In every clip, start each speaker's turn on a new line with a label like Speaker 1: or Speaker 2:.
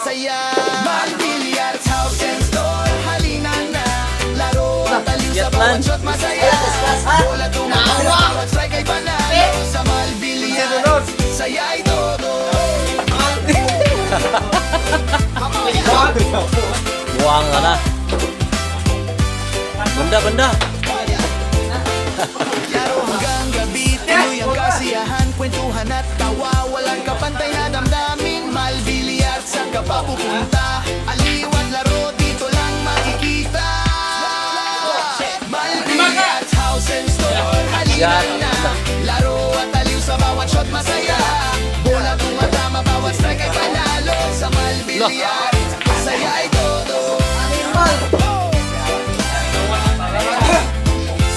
Speaker 1: masaya. Mag-billiards, house and store, halina na. Laro at aliw sa bawat shot masaya. Bola tumakas, bawat strike ay panalo. Sa Mal-billiards, saya ay todo.
Speaker 2: Buang ka na. Benda.
Speaker 1: Laro hanggang gabi, tuloy ang kasiyahan, kwentuhan at tawa. Walang kapantay na damdamin. Mal-billiards, saan ka pa pupunta? Aliw at laro, dito lang makikita. Mal-billiards, house and store, halina na. Laro at aliw sa bawat shot masaya. Bola tumatama, bawat strike ay panalo. Sa Mal-billiards, saya ay todo.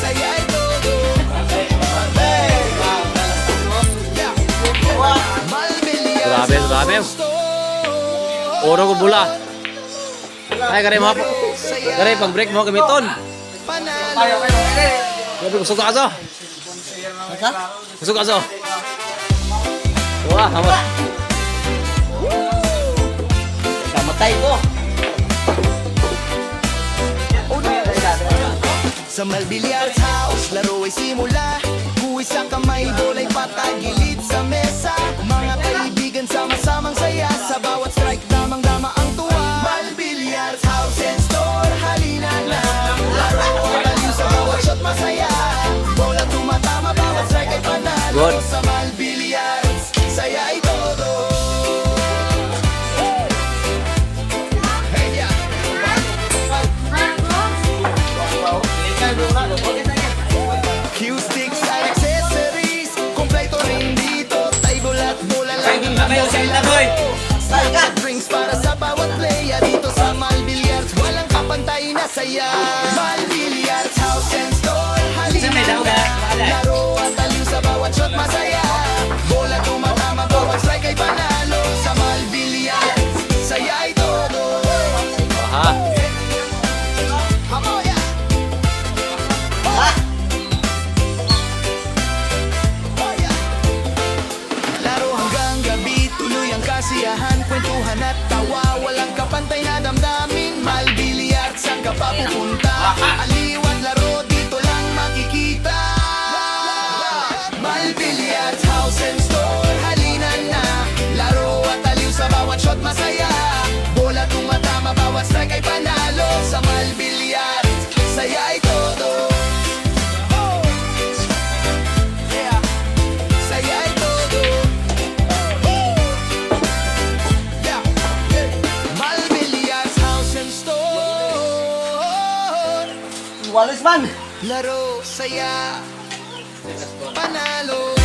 Speaker 1: Saya ay todo. Mal-billiards,
Speaker 2: Grabe. Oro ko bula. Ay, kare mo po. Kare, pag-break mo gamiton.
Speaker 1: panalo.
Speaker 2: Grabe, kusog ka aso. Kusog ka aso. Wah, hamat.
Speaker 3: Kamatay ko.
Speaker 1: Sa Mal-billiards house, laro ay simula. Kuwi sa kamay, bola'y patagilid sa mesa. Mga kaibigan sama-samang saya. Sa bawat strike, damang-dama ang tuwa. Mal-billiards house and store, halina na. Laro at aliw sa bawat shot masaya. Bola tumatama, bawat strike ay panalo.
Speaker 2: Good.
Speaker 1: Sa Mal-billiards, saya ay todo. Hey, yeah. Q-sticks at accessories, kompleto rin dito. Table at bola laging Salga drinks para sa bawat player. Dito sa Mal-billiards, walang kapantay na saya. Mal-billiards, house and store, halina na. Laro at aliw sa bawat shot masaya. Bola tumatama, bawat strike ay panalo. Sa Mal-billiards, saya ay todo.
Speaker 2: Ha?
Speaker 1: Hamoya! Laro hanggang gabi, tuloy ang kasiyahan, kwentuhan at tawa. Walang kapantay na damdamin. Mal-billiards, saan ka pa pupunta? Aliw at laro, dito lang makikita. Mal-billiards, house and store, halina na. Laro at aliw sa bawat shot masaya. Bola tumatama, bawat strike ay panalo. Sa Mal-billiards, saya ay todo. Yeah. Saya ay todo. Yeah. Mal-billiards, house and store.
Speaker 3: Walis man.
Speaker 1: Laro, saya, panalo.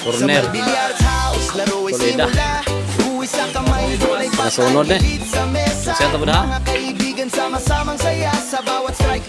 Speaker 1: Sa
Speaker 2: Corner.
Speaker 1: Mal-billiards house, laro ay
Speaker 2: Solida.
Speaker 1: simula. Kuwi sa kamay, bola'y
Speaker 2: Nasunod eh.
Speaker 1: patagilid sa mesa.
Speaker 2: Sento ba na?
Speaker 1: Mga kaibigan sama-samang saya. Sa bawat strike,